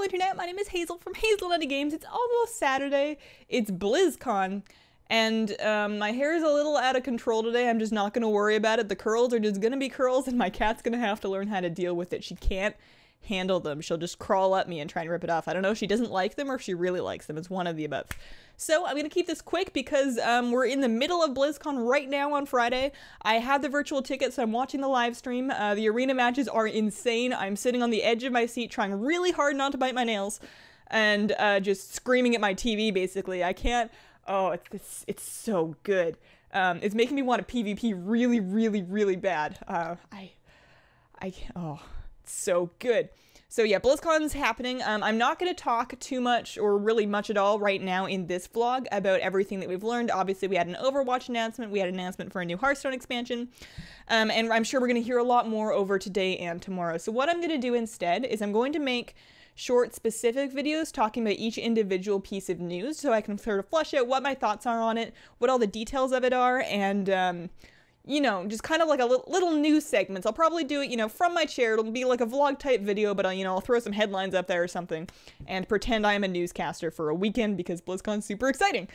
internet. My name is Hazel from Hazel Games. It's almost Saturday. It's BLIZZCON. And my hair is a little out of control today. I'm just not going to worry about it. The curls are just going to be curls, and my cat's going to have to learn how to deal with it. She can't handle them. She'll just crawl up me and try and rip it off. I don't know if she doesn't like them or if she really likes them. It's one of the above. So I'm going to keep this quick because we're in the middle of BlizzCon right now on Friday. I have the virtual ticket, so I'm watching the live stream. The arena matches are insane. I'm sitting on the edge of my seat trying really hard not to bite my nails and just screaming at my TV, basically. I can't... Oh, it's so good. It's making me want a PvP really, really, really bad. Oh, it's so good. So yeah, BlizzCon's happening. I'm not going to talk too much or really much at all right now in this vlog about everything that we've learned. Obviously, we had an Overwatch announcement. We had an announcement for a new Hearthstone expansion. And I'm sure we're going to hear a lot more over today and tomorrow. So what I'm going to do instead is I'm going to make short specific videos talking about each individual piece of news so I can sort of flesh out what my thoughts are on it, what all the details of it are, and you know, just kind of like a little news segments. I'll probably do it, you know, from my chair. It'll be like a vlog type video, but I'll throw some headlines up there or something and pretend I am a newscaster for a weekend because BlizzCon's super exciting.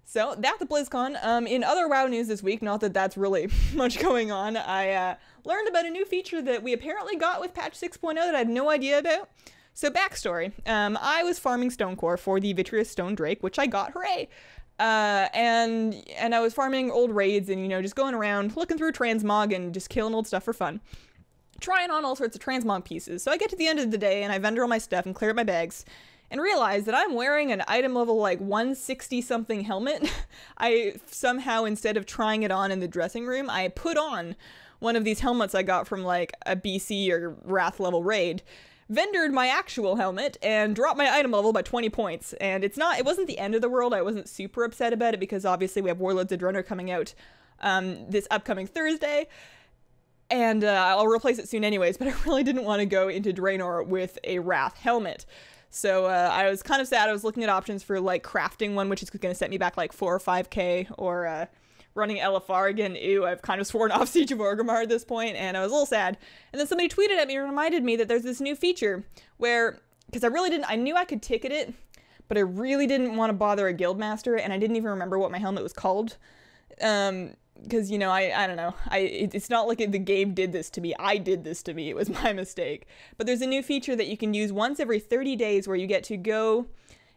So that's BlizzCon. In other WoW news this week, not that that's really much going on, I learned about a new feature that we apparently got with patch 6.0 that I had no idea about. So backstory, I was farming stone core for the Vitreous Stone Drake, which I got, hooray! And I was farming old raids and, just going around, looking through transmog and just killing old stuff for fun. Trying on all sorts of transmog pieces. So I get to the end of the day and I vendor all my stuff and clear up my bags and realize that I'm wearing an item level like 160 something helmet. I somehow, instead of trying it on in the dressing room, I put on one of these helmets I got from like a BC or Wrath level raid, vendored my actual helmet, and dropped my item level by 20 points. And it wasn't the end of the world. I wasn't super upset about it because obviously we have Warlords of Draenor coming out this upcoming Thursday. And I'll replace it soon anyways, but I really didn't want to go into Draenor with a Wrath helmet. So I was kind of sad. I was looking at options for like crafting one, which is going to set me back like 4 or 5k, or running LFR again. Ew, I've kind of sworn off Siege of Orgrimmar at this point, and I was a little sad. And then somebody tweeted at me and reminded me that there's this new feature where, because I knew I could ticket it, but I really didn't want to bother a guildmaster, and I didn't even remember what my helmet was called. Because, I don't know. It's not like the game did this to me. I did this to me. It was my mistake. But there's a new feature that you can use once every 30 days where you get to go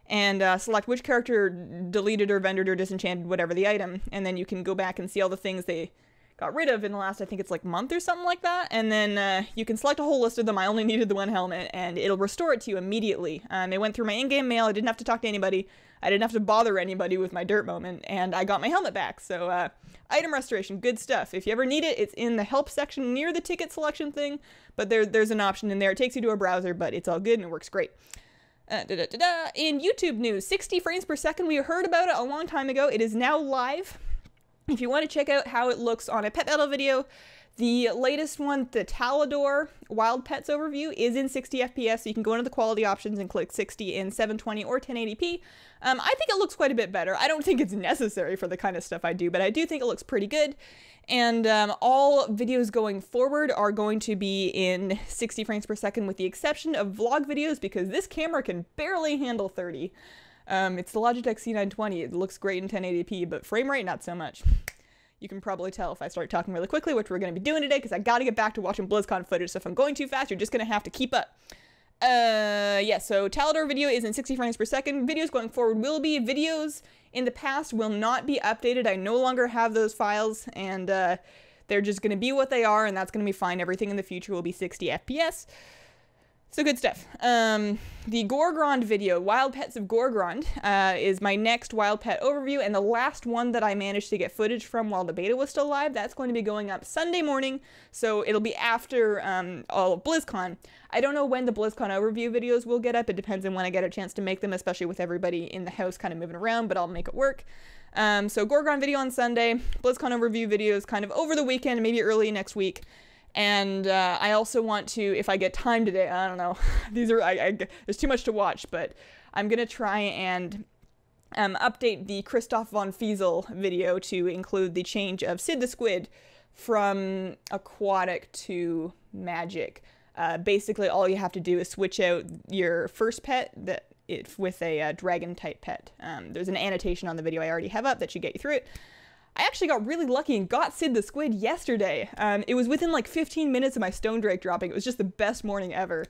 and select which character deleted or vendored or disenchanted whatever the item, and then you can go back and see all the things they got rid of in the last, I think it's like month or something like that, and then you can select a whole list of them. I only needed the one helmet, and it'll restore it to you immediately. It went through my in-game mail. I didn't have to talk to anybody. I didn't have to bother anybody with my dirt moment, and I got my helmet back. So item restoration, good stuff. If you ever need it, it's in the help section near the ticket selection thing, but there's an option in there. It takes you to a browser, but it's all good and it works great. In YouTube news, 60 frames per second. We heard about it a long time ago. It is now live. If you want to check out how it looks on a pet battle video, the latest one, the Talador Wild Pets overview, is in 60 FPS, so you can go into the quality options and click 60 in 720 or 1080p. I think it looks quite a bit better. I don't think it's necessary for the kind of stuff I do, but I do think it looks pretty good. And all videos going forward are going to be in 60 frames per second with the exception of vlog videos because this camera can barely handle 30. It's the Logitech C920. It looks great in 1080p, but frame rate, not so much. You can probably tell if I start talking really quickly, which we're going to be doing today because I got to get back to watching BlizzCon footage, so if I'm going too fast, you're just going to have to keep up. Yeah, so Talador video is in 60 frames per second. Videos going forward will be. Videos in the past will not be updated. I no longer have those files, and they're just going to be what they are, and that's going to be fine. Everything in the future will be 60 FPS. So good stuff. The Gorgrond video, Wild Pets of Gorgrond, is my next Wild Pet overview, and the last one that I managed to get footage from while the beta was still live. That's going to be going up Sunday morning, so it'll be after all of BlizzCon. I don't know when the BlizzCon overview videos will get up. It depends on when I get a chance to make them, especially with everybody in the house kind of moving around, but I'll make it work. So Gorgrond video on Sunday, BlizzCon overview videos kind of over the weekend, maybe early next week. And I also want to, if I get time today, I don't know, there's too much to watch, but I'm going to try and update the Christoph von Fiesel video to include the change of Sid the Squid from aquatic to magic. Basically, all you have to do is switch out your first pet with a dragon type pet. There's an annotation on the video I already have up that should get you through it. I actually got really lucky and got Sid the Squid yesterday. It was within like 15 minutes of my Stone Drake dropping. It was just the best morning ever.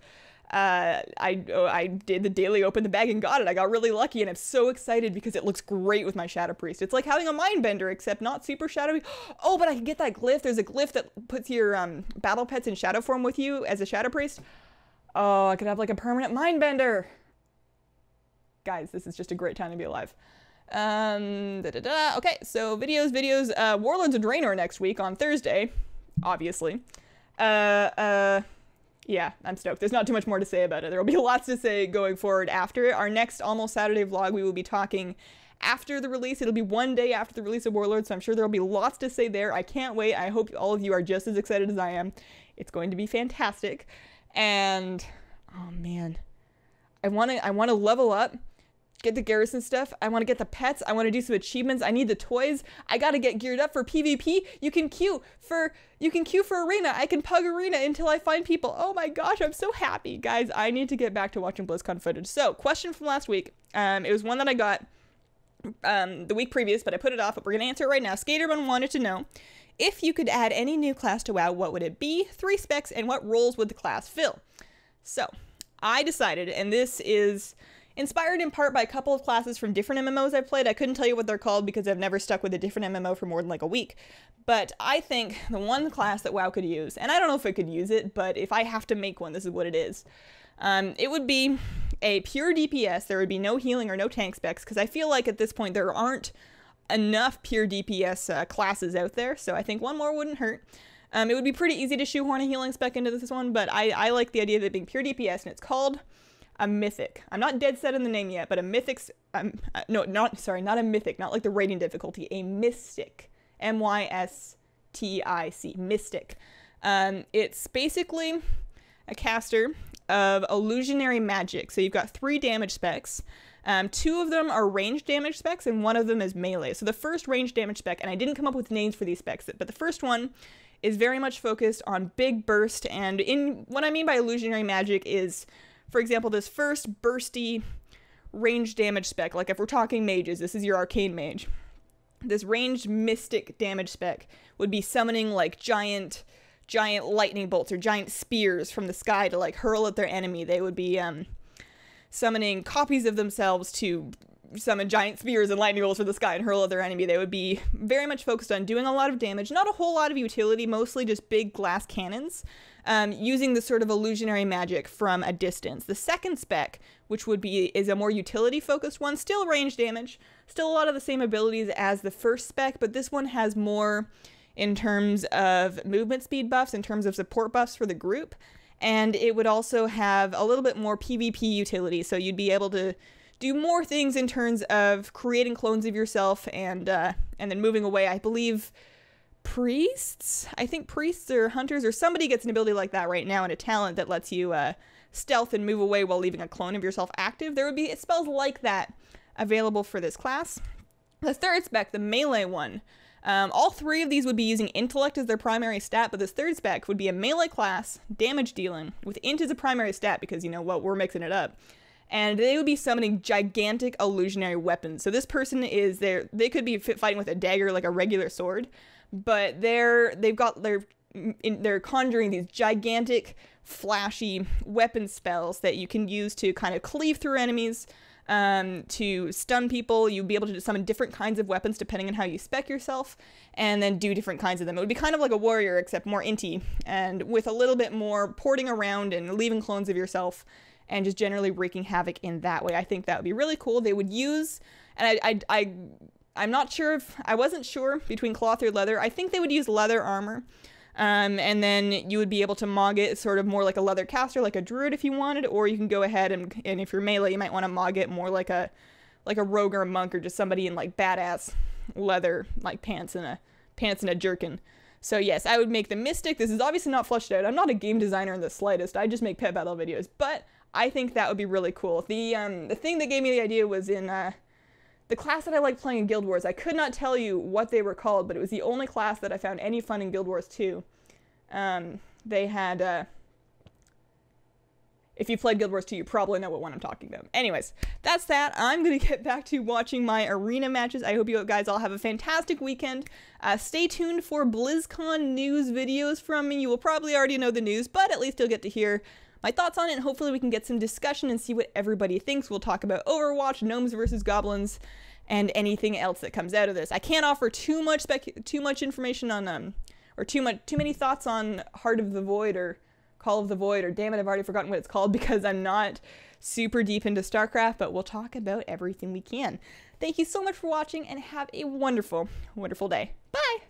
I did the daily open the bag and got it. I got really lucky and I'm so excited because it looks great with my Shadow Priest. It's like having a Mindbender except not super shadowy. Oh, but I can get that glyph. There's a glyph that puts your battle pets in shadow form with you as a Shadow Priest. Oh, I could have like a permanent Mindbender. Guys, this is just a great time to be alive. Okay, so videos. Warlords of Draenor next week on Thursday, obviously. Yeah, I'm stoked. There's not too much more to say about it. There will be lots to say going forward after it. Our next Almost Saturday vlog, we will be talking after the release. It'll be one day after the release of Warlords, so I'm sure there will be lots to say there. I can't wait. I hope all of you are just as excited as I am. It's going to be fantastic. And, oh man, I want to level up. Get the garrison stuff. I want to get the pets. I want to do some achievements. I need the toys. I got to get geared up for PvP. You can queue for arena. I can pug arena until I find people. Oh my gosh, I'm so happy. Guys, I need to get back to watching BlizzCon footage. So, question from last week. It was one that I got the week previous, but I put it off, but we're going to answer it right now. Skaterman wanted to know, if you could add any new class to WoW, what would it be? 3 specs, and what roles would the class fill? So, I decided, and this is inspired in part by a couple of classes from different MMOs I've played. I couldn't tell you what they're called because I've never stuck with a different MMO for more than like a week. But I think the one class that WoW could use, and I don't know if it could use it, but if I have to make one, this is what it is. It would be a pure DPS. There would be no healing or no tank specs, because I feel like at this point there aren't enough pure DPS classes out there, so I think one more wouldn't hurt. It would be pretty easy to shoehorn a healing spec into this one, but I like the idea of it being pure DPS, and it's called a mythic. I'm not dead set in the name yet, but a mythic's, not a mythic, not like the rating difficulty, a mystic. M-Y-S-T-I-C, mystic. It's basically a caster of illusionary magic. So you've got 3 damage specs. 2 of them are ranged damage specs, and 1 of them is melee. So the first ranged damage spec, and I didn't come up with names for these specs, but the first one is very much focused on big burst, and what I mean by illusionary magic is, for example, this first bursty ranged damage spec, like if we're talking mages, this is your arcane mage. This ranged mystic damage spec would be summoning like giant lightning bolts or giant spears from the sky to like hurl at their enemy. They would be summoning copies of themselves to summon giant spears and lightning bolts from the sky and hurl at their enemy. They would be very much focused on doing a lot of damage, not a whole lot of utility, mostly just big glass cannons, using the sort of illusionary magic from a distance. The second spec, which is a more utility focused one, still range damage, still a lot of the same abilities as the first spec, but this one has more in terms of movement speed buffs, in terms of support buffs for the group, and it would also have a little bit more PvP utility, so you'd be able to do more things in terms of creating clones of yourself and then moving away. I believe priests? I think priests or hunters or somebody gets an ability like that right now and a talent that lets you stealth and move away while leaving a clone of yourself active. There would be spells like that available for this class. The third spec, the melee one, all 3 of these would be using intellect as their primary stat, but this third spec would be a melee class, damage dealing, with int as a primary stat because, you know what, we're mixing it up. And they would be summoning gigantic illusionary weapons. So this person they could be fighting with a dagger like a regular sword, but they're conjuring these gigantic, flashy weapon spells that you can use to kind of cleave through enemies, to stun people. You'd be able to summon different kinds of weapons depending on how you spec yourself, and then do different kinds of them. It would be kind of like a warrior, except more inty, and with a little bit more porting around and leaving clones of yourself, and just generally wreaking havoc in that way. I think that would be really cool. They would use, and I'm not sure I wasn't sure between cloth or leather. I think they would use leather armor. And then you would be able to mog it sort of more like a leather caster, like a druid if you wanted, or you can go ahead and if you're melee, you might want to mog it more like a rogue or a monk, or just somebody in like badass leather, like pants and a jerkin. So yes, I would make the mystic. This is obviously not fleshed out. I'm not a game designer in the slightest. I just make pet battle videos, but I think that would be really cool. The thing that gave me the idea was in the class that I liked playing in Guild Wars. I could not tell you what they were called, but it was the only class that I found any fun in Guild Wars 2. They had If you played Guild Wars 2, you probably know what one I'm talking about. Anyways, that's that. I'm going to get back to watching my arena matches. I hope you guys all have a fantastic weekend. Stay tuned for BlizzCon news videos from me. You will probably already know the news, but at least you'll get to hear my thoughts on it, and hopefully we can get some discussion and see what everybody thinks. We'll talk about Overwatch, Gnomes versus Goblins, and anything else that comes out of this. I can't offer too much information on or too many thoughts on Heart of the Void or Call of the Void, or damn it, I've already forgotten what it's called because I'm not super deep into StarCraft, but we'll talk about everything we can. Thank you so much for watching and have a wonderful, wonderful day. Bye!